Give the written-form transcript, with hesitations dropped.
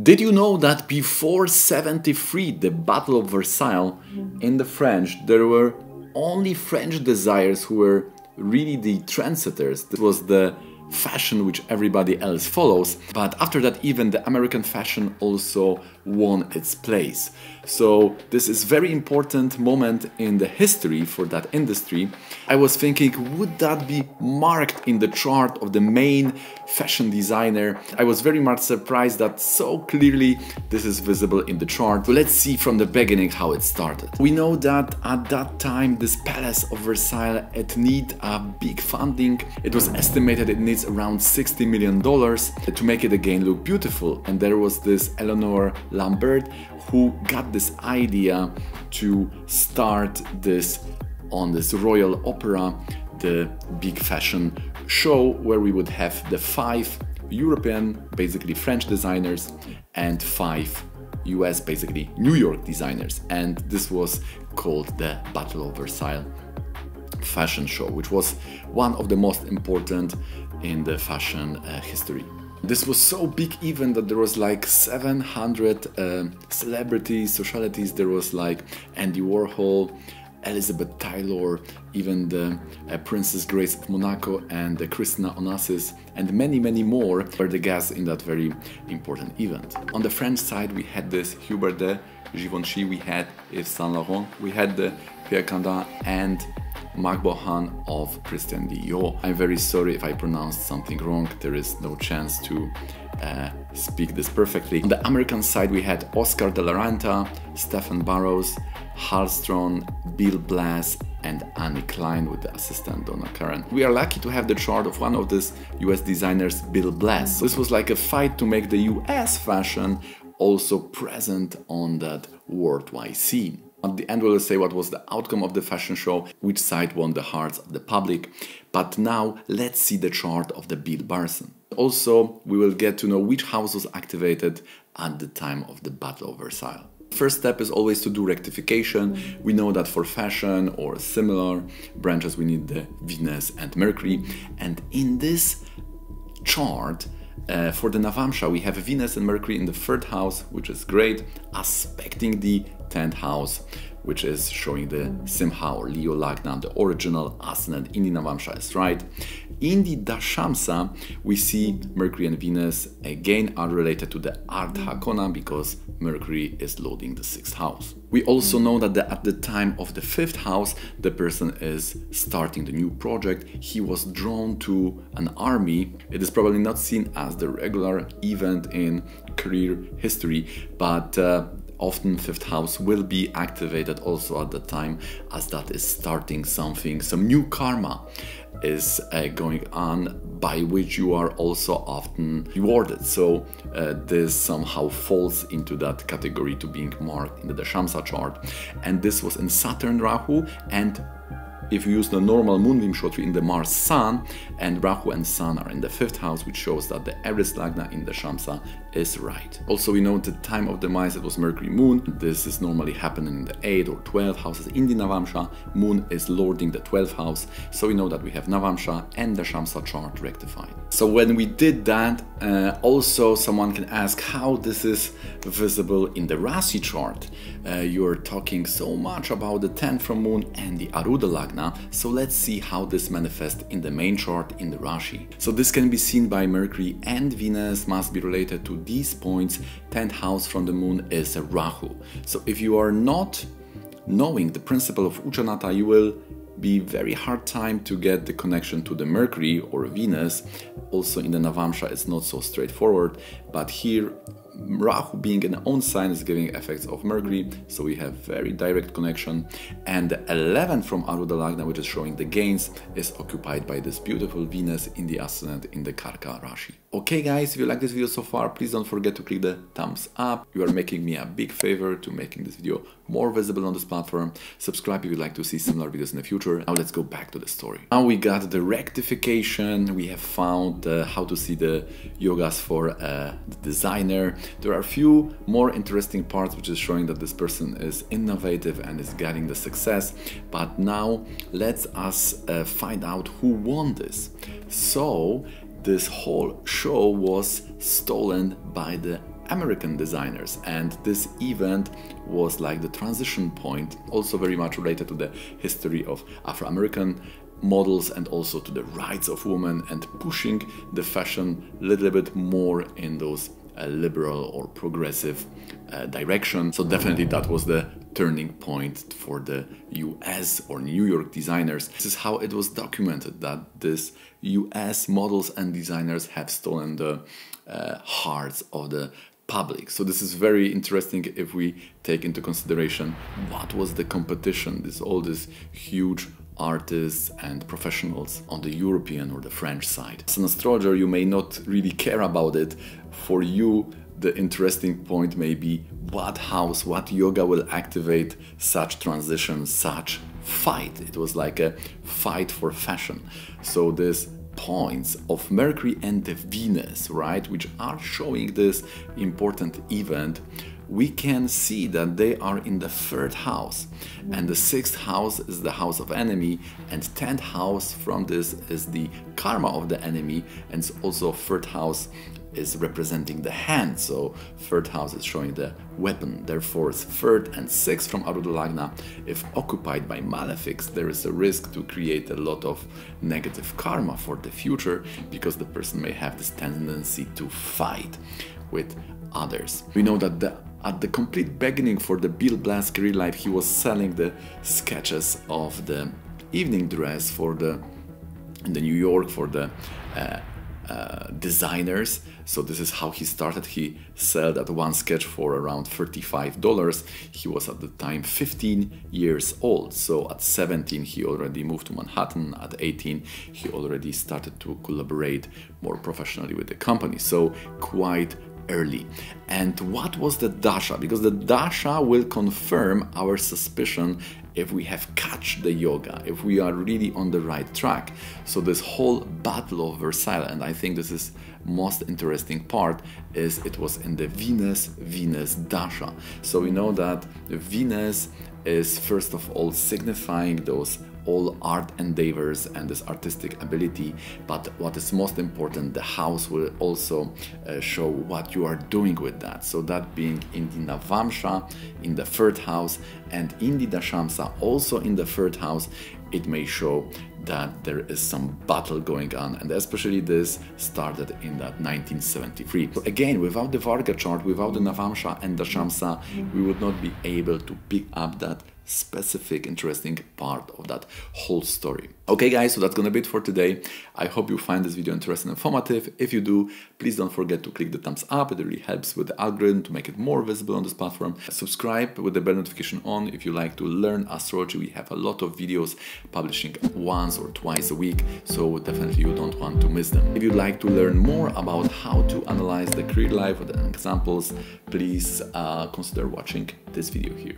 Did you know that before 73, the Battle of Versailles, in the French, there were only French designers who were really the trendsetters? This was the fashion which everybody else follows, but after that even the American fashion also won its place. So this is very important moment in the history for that industry. I was thinking, would that be marked in the chart of the main fashion designer? I was very much surprised that so clearly this is visible in the chart. So let's see from the beginning how it started. We know that at that time this palace of Versailles, it needs a big funding. It was estimated it needs around $60 million to make it again look beautiful. And there was this Eleanor Lambert who got this idea to start this on this royal opera, the big fashion show, where we would have the 5 European, basically French designers, and 5 US, basically New York designers. And this was called the Battle of Versailles fashion show, which was one of the most important in the fashion history. This was so big event that there was like 700 celebrities, socialities. There was like Andy Warhol, Elizabeth Taylor, even the Princess Grace of Monaco and the Christina Onassis, and many more were the guests in that very important event. On the French side we had this Hubert de Givenchy, we had Yves Saint Laurent, we had the Pierre Cardin and Marc Bohan of Christian Dior. I'm very sorry if I pronounced something wrong, there is no chance to speak this perfectly. On the American side we had Oscar de la Renta, Stephen Barrows, Halstron, Bill Blass and Annie Klein with the assistant Donna Karan. We are lucky to have the chart of one of these US designers, Bill Blass. This was like a fight to make the US fashion also present on that worldwide scene. At the end we will say what was the outcome of the fashion show, which side won the hearts of the public. But now let's see the chart of the Bill Larsen. Also we will get to know which house was activated at the time of the Battle of Versailles. First step is always to do rectification. We know that for fashion or similar branches we need the Venus and Mercury, and in this chart for the Navamśa we have Venus and Mercury in the 3rd house, which is great, aspecting the 10th house, which is showing the Simha or Leo lagna, the original ascendant in the Navamśa is right. In the dashamsa we see Mercury and Venus again are related to the Arudha Kona because Mercury is loading the 6th house. We also know that at the time of the 5th house the person is starting the new project. He was drawn to an army. It is probably not seen as the regular event in career history, but often 5th house will be activated also at the time, as that is starting something, some new karma is going on by which you are also often rewarded. So this somehow falls into that category to being marked in the dashamsa chart. And this was in Saturn Rahu, and if you use the normal moonbeam shot in the Mars Sun, and Rahu and Sun are in the 5th house, which shows that the Aries lagna in the Dashamsa is right. Also we know the time of demise, it was Mercury Moon. This is normally happening in the 8th or 12th houses in the Navamśa. Moon is lording the 12th house, so we know that we have Navamśa and Dashamsa chart rectified. So when we did that, also someone can ask how this is visible in the Rasi chart. You're talking so much about the 10th from Moon and the Arudha lagna. So let's see how this manifests in the main chart in the Rashi. So this can be seen by Mercury and Venus must be related to these points. 10th house from the Moon is a Rahu. So if you are not knowing the principle of Uchanata, you will be very hard time to get the connection to the Mercury or Venus. Also in the Navamśa it's not so straightforward, but here Rahu being an own sign is giving effects of Mercury, so we have very direct connection. And the 11th from Arudha lagna, which is showing the gains, is occupied by this beautiful Venus in the ascendant in the Karka Rashi. Okay guys, if you like this video so far, please don't forget to click the thumbs up. You are making me a big favor to making this video more visible on this platform. Subscribe if you'd like to see similar videos in the future. Now let's go back to the story. Now we got the rectification. We have found how to see the yogas for the designer. There are a few more interesting parts which is showing that this person is innovative and is getting the success. But now let's us find out who won this. So this whole show was stolen by the American designers, and this event was like the transition point, also very much related to the history of Afro-American models and also to the rights of women, and pushing the fashion a little bit more in those liberal or progressive direction. So definitely that was the turning point for the US or New York designers. This is how it was documented, that these US models and designers have stolen the hearts of the public. So this is very interesting if we take into consideration what was the competition, all these huge artists and professionals on the European or the French side. As an astrologer, you may not really care about it. For you, the interesting point may be what house, what yoga will activate such transition, such fight. It was like a fight for fashion. So these points of Mercury and the Venus, right, which are showing this important event, we can see that they are in the 3rd house, and the 6th house is the house of enemy, and 10th house from this is the karma of the enemy, and also 3rd house is representing the hand. So 3rd house is showing the weapon. Therefore, 3rd and 6th from Arudha lagna, if occupied by malefics, there is a risk to create a lot of negative karma for the future, because the person may have this tendency to fight with others. We know that at the complete beginning for the Bill Blass career life, he was selling the sketches of the evening dress for in the New York for the designers. So this is how he started. He sold at one sketch for around $35. He was at the time 15 years old. So at 17 he already moved to Manhattan. At 18 he already started to collaborate more professionally with the company. So quite early. And what was the Daśa? Because the Daśa will confirm our suspicion if we have catch the yoga, if we are really on the right track. So this whole battle of Versailles, and I think this is most interesting part, is it was in the Venus Daśa. So we know that Venus is first of all signifying those all art endeavors and this artistic ability, but what is most important, the house will also show what you are doing with that. So that being in the Navamśa in the 3rd house, and in the dashamsa also in the 3rd house, it may show that there is some battle going on, and especially this started in that 1973. So again, without the Varga chart, without the Navamśa and Dasamsa, we would not be able to pick up that specific interesting part of that whole story. Okay guys, so that's gonna be it for today. I hope you find this video interesting and informative. If you do, please don't forget to click the thumbs up. It really helps with the algorithm to make it more visible on this platform. Subscribe with the bell notification on if you like to learn astrology. We have a lot of videos publishing once or twice a week, so definitely you don't want to miss them. If you'd like to learn more about how to analyze the career life with examples, please consider watching this video here.